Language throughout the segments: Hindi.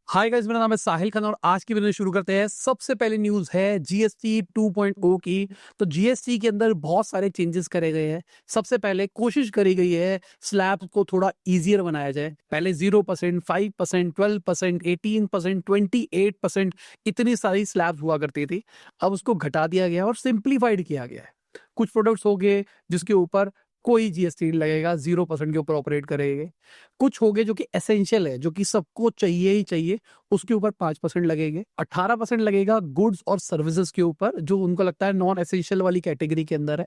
हाय गाइस, मेरा नाम है साहिल खान और आज की वीडियो शुरू करते हैं। सबसे पहले न्यूज़ है जीएसटी 2.0 की। तो जीएसटी के अंदर बहुत सारे चेंजेस करे गए हैं। सबसे पहले कोशिश करी गई है स्लैब को थोड़ा इजियर बनाया जाए। पहले 0%, 5%, 12%, 18%, 28% इतनी सारी स्लैब्स हुआ करती थी। अब उसको घटा दिया गया और सिंप्लीफाइड किया गया है। कुछ प्रोडक्ट्स हो गए जिसके ऊपर कोई जीएसटी नहीं लगेगा, 0% के ऊपर ऑपरेट करेंगे। कुछ हो गए जो कि एसेंशियल है, जो कि सबको चाहिए ही चाहिए, उसके ऊपर 5% लगेंगे। 18% लगेगा गुड्स और सर्विसेज के ऊपर, जो उनको लगता है नॉन एसेंशियल वाली कैटेगरी के अंदर है।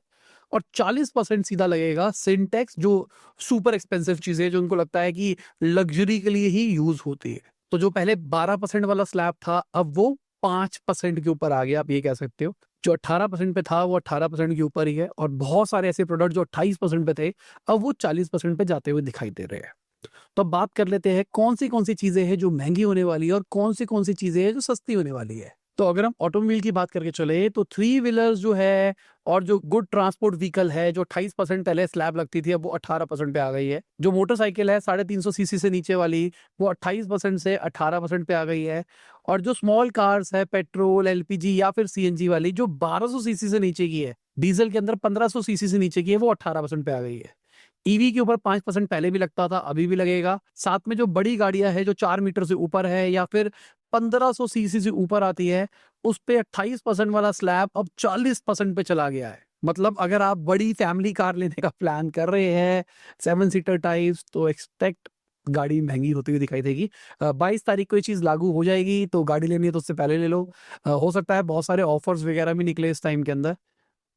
और 40% सीधा लगेगा सिंटेक्स, जो सुपर एक्सपेंसिव चीजें, जो उनको लगता है कि लग्जरी के लिए ही यूज होती है। तो जो पहले 12% वाला स्लैब था, अब वो 5% के ऊपर आ गया, आप ये कह सकते हो। जो 18% पे था वो 18% के ऊपर ही है। और बहुत सारे ऐसे प्रोडक्ट जो 28% पे थे, अब वो 40% पे जाते हुए दिखाई दे रहे हैं। तो अब बात कर लेते हैं कौन सी चीजें हैं जो महंगी होने वाली है और कौन सी चीजें हैं जो सस्ती होने वाली है। तो अगर हम ऑटोमोबाइल की बात करके चले तो थ्री व्हीलर्स जो है और जो गुड ट्रांसपोर्ट व्हीकल है, जो 28% पहले स्लैब लगती थी, अब वो 18% पे आ गई है। जो मोटरसाइकिल है 350 सीसी से नीचे वाली, वो 28% से 18% पे आ गई है। और जो स्मॉल कार्स है, पेट्रोल, एलपीजी या फिर सीएनजी वाली, जो 1200 सीसी से नीचे की है, डीजल के अंदर 1500 सीसी से नीचे की है, वो 18% पे आ गई है। ईवी के ऊपर 5% पहले भी लगता था, अभी भी लगेगा। साथ में जो बड़ी गाड़ियां है, जो 4 मीटर से ऊपर है या फिर 1500 सीसी से ऊपर आती है, उस पे 28% वाला स्लैब अब 40% पे चला गया है। मतलब अगर आप बड़ी फैमिली कार लेने का प्लान कर रहे हैं, 7 सीटर टाइप्स, तो एक्सपेक्ट गाड़ी महंगी होती हुई दिखाई देगी। 22 तारीख को ये चीज लागू हो जाएगी, तो गाड़ी लेनी है तो उससे पहले ले लो। हो सकता है बहुत सारे ऑफर्स वगैरह भी निकले इस टाइम के अंदर,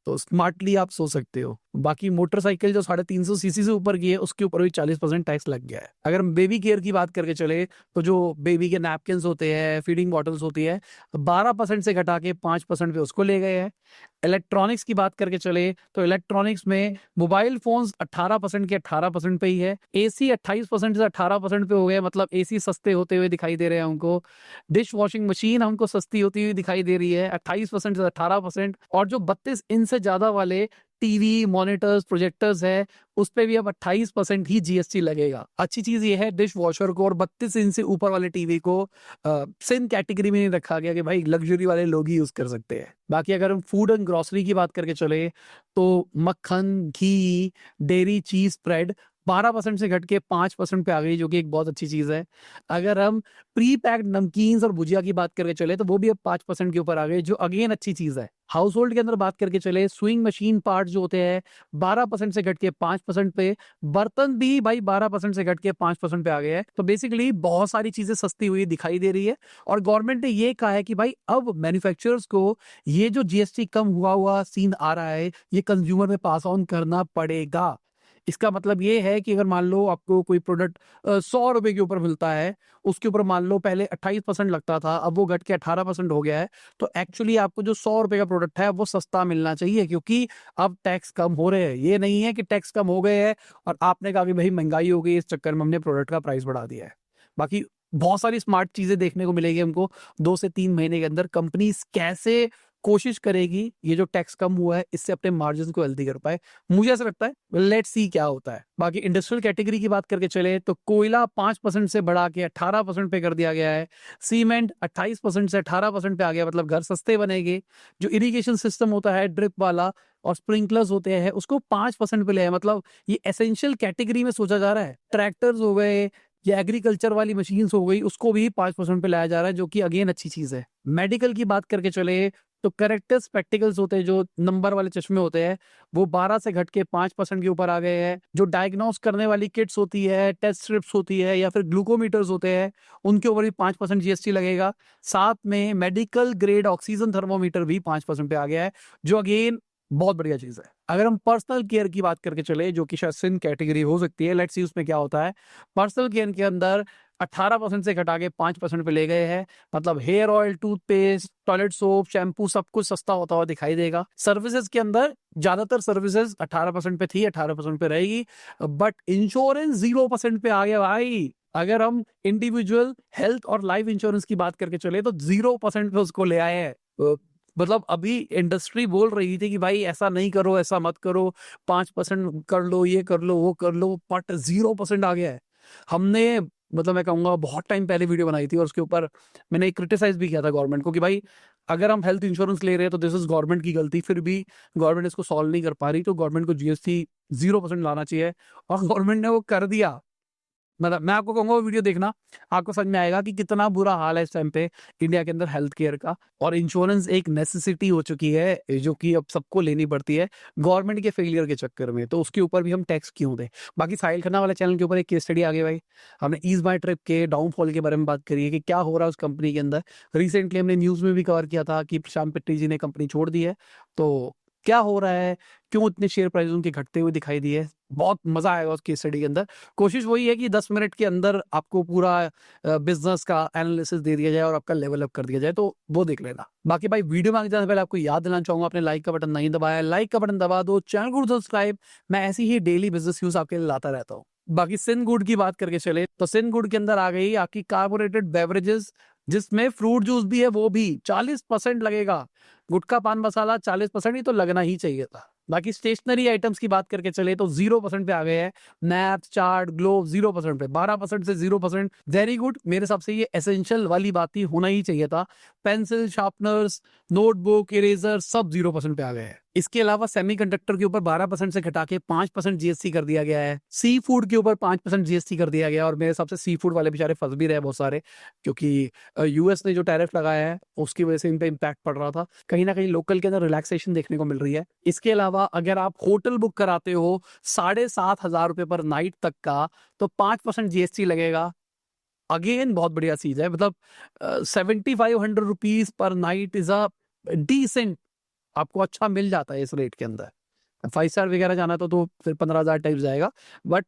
तो स्मार्टली आप सो सकते हो। बाकी मोटरसाइकिल जो 350 सीसी से ऊपर की है, उसके ऊपर भी 40% टैक्स लग गया है। अगर हम बेबी केयर की बात करके चले, तो जो बेबी के नैपकिन होते हैं, फीडिंग बॉटल्स होती है, 12% से घटा के 5% पे उसको ले गए हैं। इलेक्ट्रॉनिक्स की बात करके चले तो इलेक्ट्रॉनिक्स में मोबाइल फोन्स 18% के 18% पे ही है। एसी 28% से 18% पे हो गए, मतलब एसी सस्ते होते हुए दिखाई दे रहे हैं हमको। डिश वॉशिंग मशीन हमको सस्ती होती हुई दिखाई दे रही है, 28% से 18%। और जो 32 इंच से ज्यादा वाले टीवी, मॉनिटर्स, प्रोजेक्टर्स है, उस पे भी अब 28% ही जीएसटी लगेगा। अच्छी चीज ये है डिश वॉशर को और 32 इंच से ऊपर वाले टीवी को सिन कैटेगरी में नहीं रखा गया कि भाई लग्जरी वाले लोग ही यूज कर सकते हैं। बाकी अगर हम फूड एंड ग्रोसरी की बात करके चले तो मक्खन, घी, डेयरी, चीज, स्प्रेड 12% से घट के 5% पे आ गई, जो कि एक बहुत अच्छी चीज है। अगर हम प्री पैक्ड नमकीन और भुजिया की बात करके चले तो वो भी अब 5% के ऊपर आ गए, जो अगेन अच्छी चीज है। हाउस होल्ड के अंदर बात करके चले, स्विंग मशीन पार्ट जो होते हैं 12% से घट के 5% पे। बर्तन भी भाई 12% से घट के 5% पे आ गए हैं। तो बेसिकली बहुत सारी चीजें सस्ती हुई दिखाई दे रही है। और गवर्नमेंट ने ये कहा है कि भाई अब मैन्युफैक्चरर्स को ये जो जीएसटी कम हुआ हुआ सीन आ रहा है, ये कंज्यूमर में पास ऑन करना पड़ेगा। इसका मतलब ये है कि अगर मान लो आपको कोई प्रोडक्ट 100 रुपए के ऊपर मिलता है, उसके ऊपर मान लो पहले 28% लगता था, अब वो घट के 18% हो गया है, तो एक्चुअली आपको जो 100 रुपए का प्रोडक्ट है वो सस्ता मिलना चाहिए, क्योंकि अब टैक्स कम हो रहे हैं। ये नहीं है कि टैक्स कम हो गए हैं और आपने कहा कि भाई महंगाई हो गई, इस चक्कर में हमने प्रोडक्ट का प्राइस बढ़ा दिया है। बाकी बहुत सारी स्मार्ट चीजें देखने को मिलेगी हमको 2 से 3 महीने के अंदर। कंपनीज कैसे कोशिश करेगी ये जो टैक्स कम हुआ है इससे अपने मार्जिन को हेल्दी कर पाए, मुझे ऐसा लगता है। लेट्स सी क्या होता है। बाकी इंडस्ट्रियल कैटेगरी की बात करके चले तो कोयला 5% से बढ़ा के 18% पे कर दिया गया है। सीमेंट 28% से 18% पे आ गया, मतलब घर सस्ते बनेंगे। जो इरिगेशन सिस्टम होता है ड्रिप वाला और स्प्रिंकलर्स होते हैं, उसको 5% पे ले आए, मतलब ये एसेंशियल कैटेगरी में सोचा जा रहा है। ट्रैक्टर्स हो गए या एग्रीकल्चर वाली मशीन्स हो गई, उसको भी 5% पे लाया जा रहा है, जो कि अगेन अच्छी चीज है। मेडिकल की बात करके चले तो करेक्टर स्पेक्टिकल्स होते हैं, जो नंबर वाले चश्मे होते हैं, वो 12 से घट के 5% के ऊपर आ गए हैं। जो डायग्नोस करने वाली किट्स होती है, टेस्ट स्ट्रिप्स होती है या फिर ग्लूकोमीटर्स होते हैं, उनके ऊपर भी 5% जीएसटी लगेगा। साथ में मेडिकल ग्रेड ऑक्सीजन थर्मोमीटर भी 5% पे आ गया है, जो अगेन बहुत बढ़िया चीज है। अगर हम पर्सनल केयर की बात करके चले, जो कि शायद सिन कैटेगरी हो सकती है, लेट्स सी उसमें क्या होता है। पर्सनल केयर के अंदर 18% से घटा के 5% पे ले गए हैं, मतलब hair oil, toothpaste, toilet soap, shampoo सब कुछ सस्ता होता हुआ दिखाई देगा। सर्विसेज के अंदर ज्यादातर सर्विसेज 18% पे थी, 18% पे रहेगी। बट इंश्योरेंस 0% पे आ गया भाई। अगर हम इंडिविजुअल हेल्थ और लाइफ इंश्योरेंस की बात करके चले तो 0% पे उसको ले आए हैं। मतलब अभी इंडस्ट्री बोल रही थी कि भाई ऐसा नहीं करो, ऐसा मत करो, 5% कर लो, ये कर लो, वो कर लो, बट 0% आ गया है। हमने मतलब मैं कहूँगा बहुत टाइम पहले वीडियो बनाई थी और उसके ऊपर मैंने क्रिटिसाइज भी किया था गवर्नमेंट को कि भाई अगर हम हेल्थ इंश्योरेंस ले रहे हैं तो दिस इज गवर्नमेंट की गलती, फिर भी गवर्नमेंट इसको सॉल्व नहीं कर पा रही, तो गवर्नमेंट को जीएसटी 0% लाना चाहिए और गवर्नमेंट ने वो कर दिया। मतलब मैं आपको कहूंगा वो वीडियो देखना, आपको समझ में आएगा कि कितना बुरा हाल है इस टाइम पे इंडिया के अंदर हेल्थ केयर का। और इंश्योरेंस एक नेसेसिटी हो चुकी है जो कि अब सबको लेनी पड़ती है गवर्नमेंट के फेलियर के चक्कर में, तो उसके ऊपर भी हम टैक्स क्यों दें। बाकी साहिल खन्ना वाले चैनल के ऊपर एक केस स्टडी आ गई भाई, हमने ईज माई ट्रिप के डाउनफॉल के बारे में बात करी है कि क्या हो रहा है उस कंपनी के अंदर। रिसेंटली हमने न्यूज में भी कवर किया था कि प्रशांत पिट्टी जी ने कंपनी छोड़ दी है, तो क्या हो रहा है, क्यों इतने शेयर प्राइस उनके घटते हुए दिखाई दिए। बहुत मजा आएगा उस केस स्टडी के अंदर। कोशिश वही है कि 10 मिनट के अंदर आपको पूरा बिजनेस का एनालिसिस दे दिया जाए और आपका लेवल अप कर दिया जाए, तो वो देख लेना। बाकी भाई वीडियो में आगे जाने से पहले आपको याद दिलाना चाहूंगा, आपने लाइक का बटन नहीं दबाया, लाइक का बटन दबा दो, चैनल को सब्सक्राइब। मैं ऐसी ही डेली बिजनेस न्यूज आपके लिए लाता रहता हूँ। बाकी सिन गुड की बात करके चले तो सिन गुड के अंदर आ गई आपकी कार्बोरेटेड बेवरेजेस, जिसमें फ्रूट जूस भी है, वो भी 40% लगेगा। गुटखा पान मसाला 40% ही तो लगना ही चाहिए था। बाकी स्टेशनरी आइटम्स की बात करके चले तो 0% पे आ गए हैं। नैप, चार्ट, ग्लोव 0% पे, 12% से 0%। वेरी गुड, मेरे हिसाब से ये एसेंशियल वाली बात ही होना ही चाहिए था। पेंसिल, शार्पनर्स, नोटबुक, इरेजर सब 0% पे आ गए हैं। इसके अलावा सेमीकंडक्टर के ऊपर 12% से घटा के 5% जीएसटी कर दिया गया है। सी फूड के ऊपर 5% जीएसटी कर दिया गया, और मेरे हिसाब से सी फूड वाले बेचारे फंस भी रहे बहुत सारे, क्योंकि यूएस ने जो टैरिफ लगाया है उसकी वजह से इन पे इम्पैक्ट पड़ रहा था। कहीं ना कहीं लोकल के अंदर रिलैक्सेशन देखने को मिल रही है। इसके अलावा अगर आप होटल बुक कराते हो 7,500 रुपए पर नाइट तक का, तो 5% जीएसटी लगेगा। अगेन बहुत बढ़िया चीज है, मतलब 7,500 rupees per night is a decent, आपको अच्छा मिल जाता है इस रेट के अंदर। 5 स्टार वगैरह जाना तो फिर 15,000 टाइप जाएगा, बट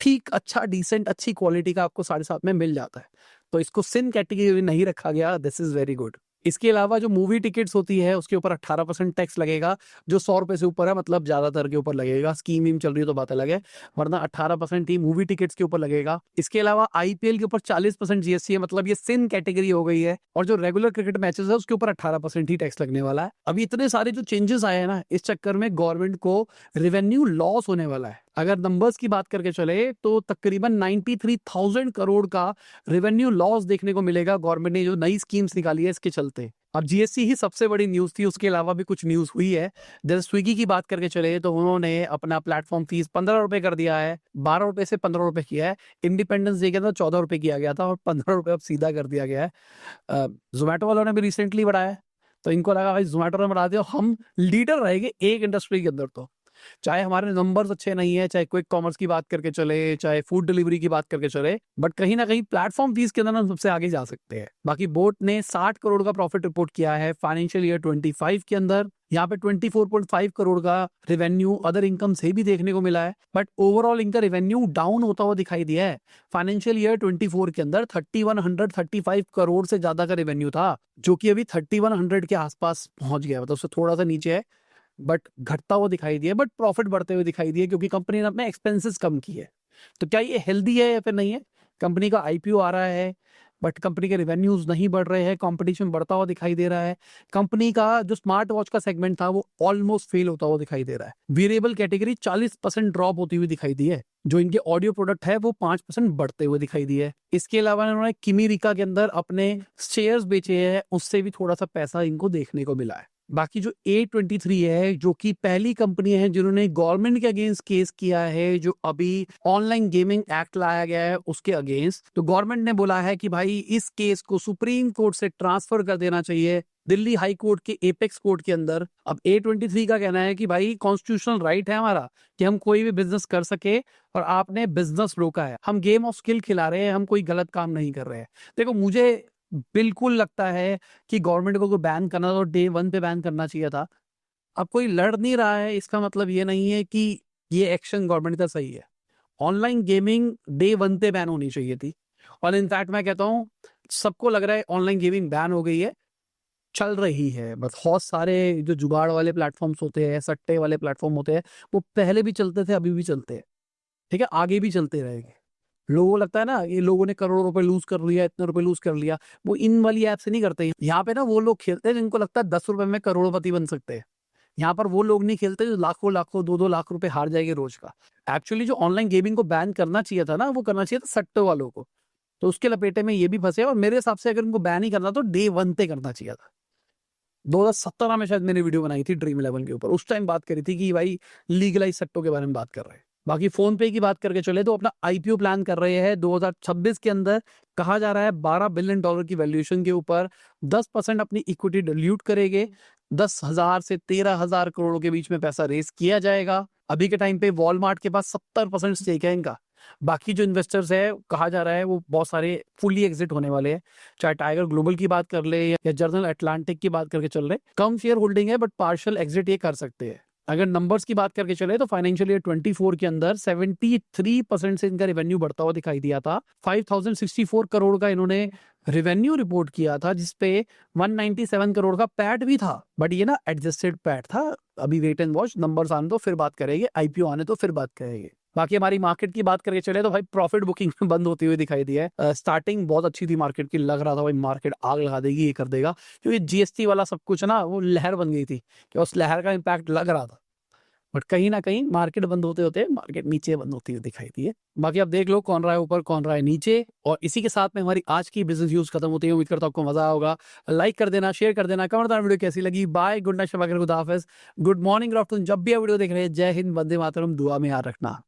ठीक, अच्छा, डिसेंट, अच्छी क्वालिटी का आपको 7,500 में मिल जाता है। तो इसको सिन कैटेगरी नहीं रखा गया, दिस इज वेरी गुड। इसके अलावा जो मूवी टिकट्स होती है उसके ऊपर 18% टैक्स लगेगा, जो 100 रुपए से ऊपर है, मतलब ज्यादातर के ऊपर लगेगा। स्कीम वीम चल रही है तो बात अलग है, वरना 18% ही मूवी टिकट्स के ऊपर लगेगा। इसके अलावा आईपीएल के ऊपर 40% जीएसटी है, मतलब ये सिन कैटेगरी हो गई है। और जो रेगुलर क्रिकेट मैचेस है उसके ऊपर 18% ही टैक्स लगने वाला है। अभी इतने सारे जो चेंजेस आए हैं ना, इस चक्कर में गवर्नमेंट को रेवेन्यू लॉस होने वाला है। अगर नंबर्स की बात करके चले तो तकरीबन 93,000 करोड़ का रेवेन्यू लॉस देखने को मिलेगा गवर्नमेंट ने जो नई स्कीम्स निकाली है इसके चलते। अब जीएसटी ही सबसे बड़ी न्यूज थी, उसके अलावा भी कुछ न्यूज हुई है। जैसे स्विगी की बात करके चले तो उन्होंने अपना प्लेटफॉर्म फीस 15 रुपए कर दिया है, 12 रुपए से 15 रुपए किया है। इंडिपेंडेंस डे के अंदर 14 रुपए किया गया था और 15 रुपए अब सीधा कर दिया गया है। जोमेटो वालों ने भी रिसेंटली बढ़ाया है, तो इनको लगा भाई जोमेटो ने बढ़ा दिया, हम लीडर रहेंगे एक इंडस्ट्री के अंदर। तो चाहे हमारे नंबर्स अच्छे नहीं है, चाहे क्विक कॉमर्स की बात करके चले, चाहे फूड डिलीवरी की बात करके चले, बट कहीं ना कहीं प्लेटफॉर्म फीस के अंदर हम सबसे आगे जा सकते हैं। बाकी बोट ने 60 करोड़ का प्रॉफिट रिपोर्ट किया है फाइनेंशियल ईयर 25 के अंदर। यहाँ पे 24.5 करोड़ का रेवेन्यू अदर इनकम से भी देखने को मिला है, बट ओवरऑल इनका रेवेन्यू डाउन होता हुआ दिखाई दिया है। फाइनेंशियल ईयर 24 के अंदर 3135 करोड़ से ज्यादा का रेवेन्यू था, जो कि अभी 3100 के आसपास पहुंच गया, मतलब उससे थोड़ा सा नीचे है, बट घटता हुआ दिखाई दिया, बट प्रॉफिट बढ़ते हुए दिखाई दिए, क्योंकि कंपनी ने अपने एक्सपेंसेस कम किए। तो क्या ये हेल्दी है या फिर नहीं है? कंपनी का आईपीओ आ रहा है बट कंपनी के रेवेन्यूज नहीं बढ़ रहे हैं, कंपटीशन बढ़ता हुआ दिखाई दे रहा है। कंपनी का जो स्मार्ट वॉच का सेगमेंट था वो ऑलमोस्ट फेल होता हुआ दिखाई दे रहा है। वेरिएबल कैटेगरी 40% ड्रॉप होती हुई दिखाई दी है। जो इनके ऑडियो प्रोडक्ट है वो 5% बढ़ते हुए दिखाई दिए है। इसके अलावा इन्होंने किमीरिका के अंदर अपने शेयर्स बेचे हैं, उससे भी थोड़ा सा पैसा इनको देखने को मिला है। बाकी जो A23 है, जो कि पहली कंपनी है जिन्होंने गवर्नमेंट के अगेंस्ट केस किया है, जो अभी ऑनलाइन गेमिंग एक्ट लाया गया है उसके अगेंस्ट, तो गवर्नमेंट ने बोला है कि भाई इस केस को सुप्रीम कोर्ट से ट्रांसफर कर देना चाहिए दिल्ली हाई कोर्ट के एपेक्स कोर्ट के अंदर। अब A23 का कहना है कि भाई कॉन्स्टिट्यूशनल राइट है हमारा कि हम कोई भी बिजनेस कर सके, और आपने बिजनेस रोका है, हम गेम ऑफ स्किल खिला रहे हैं, हम कोई गलत काम नहीं कर रहे हैं। देखो, मुझे बिल्कुल लगता है कि गवर्नमेंट को बैन करना तो डे 1 पे बैन करना चाहिए था। अब कोई लड़ नहीं रहा है, इसका मतलब ये नहीं है कि ये एक्शन गवर्नमेंट का सही है। ऑनलाइन गेमिंग डे 1 पे बैन होनी चाहिए थी, और इनफैक्ट मैं कहता हूँ सबको लग रहा है ऑनलाइन गेमिंग बैन हो गई है, चल रही है, बस बहुत सारे जो जुगाड़ वाले प्लेटफॉर्म्स होते हैं, सट्टे वाले प्लेटफॉर्म होते हैं, वो पहले भी चलते थे, अभी भी चलते हैं, ठीक है, आगे भी चलते रहेंगे। लोगों को लगता है ना ये लोगों ने करोड़ों रुपए लूज कर लिया, इतने रुपए लूज कर लिया, वो इन वाली ऐप से नहीं करते। यहाँ पे ना वो लोग खेलते हैं जिनको लगता है 10 रुपए में करोड़पति बन सकते हैं। यहाँ पर वो लोग नहीं खेलते जो लाखों लाखों 2-2 लाख रुपए हार जाएंगे रोज का। एक्चुअली जो ऑनलाइन गेमिंग को बैन करना चाहिए था ना, वो करना चाहिए था सट्टे वालों को, तो उसके लपेटे में ये भी फंसे और मेरे हिसाब से अगर इनको बैन ही करना तो डे 1 पे करना चाहिए था। 2017 में शायद मैंने वीडियो बनाई थी ड्रीम 11 के ऊपर, उस टाइम बात करी थी कि भाई लीगलाइज सट्टों के बारे में बात कर रहे हैं। बाकी फोन पे की बात करके चले तो अपना आईपीओ प्लान कर रहे हैं 2026 के अंदर। कहा जा रहा है $12 बिलियन की वैल्यूएशन के ऊपर 10% अपनी इक्विटी डिल्यूट करेंगे। 10,000 से 13,000 करोड़ के बीच में पैसा रेस किया जाएगा। अभी के टाइम पे वॉलमार्ट के पास 70% स्टेक है इनका। बाकी जो इन्वेस्टर्स है कहा जा रहा है वो बहुत सारे फुली एग्जिट होने वाले हैं, चाहे टाइगर ग्लोबल की बात कर ले या जनरल अटलांटिक की बात करके चल रहे। कम शेयर होल्डिंग है बट पार्शियल एग्जिट ये कर सकते हैं। अगर नंबर्स की बात करके चले तो फाइनेंशियल ईयर 24 के अंदर 73% से इनका रेवेन्यू बढ़ता हुआ दिखाई दिया था। 5064 करोड़ का इन्होंने रेवेन्यू रिपोर्ट किया था, जिसपे 197 करोड़ का पैट भी था, बट ये ना एडजस्टेड पैट था। अभी वेट एंड वॉच, नंबर्स आने तो फिर बात करेंगे, आईपीओ आने तो फिर बात करेंगे। बाकी हमारी मार्केट की बात करके चले तो भाई प्रॉफिट बुकिंग बंद होती हुई दिखाई दी है। स्टार्टिंग बहुत अच्छी थी मार्केट की, लग रहा था भाई मार्केट आग लगा देगी, ये कर देगा, क्योंकि जीएसटी वाला सब कुछ ना वो लहर बन गई थी कि उस लहर का इम्पैक्ट लग रहा था। बट कहीं ना कहीं मार्केट बंद होते होते मार्केट नीचे बंद होती हुई दिखाई दी है। बाकी आप देख लो कौन रहा है ऊपर कौन रहा है नीचे। और इसी के साथ में हमारी आज की बिजनेस न्यूज खत्म होती है। उम्मीद करता हूं आपको मजा आया होगा। लाइक कर देना, शेयर कर देना, कमेंट करना वीडियो कैसी लगी। बाय, गुड नाइट, शब खुदा हाफिज, गुड मॉर्निंग, गुड आफ्टरनून, जब भी आप वीडियो देख रहे हैं। जय हिंद, वंदे मातरम, दुआ में याद रखना।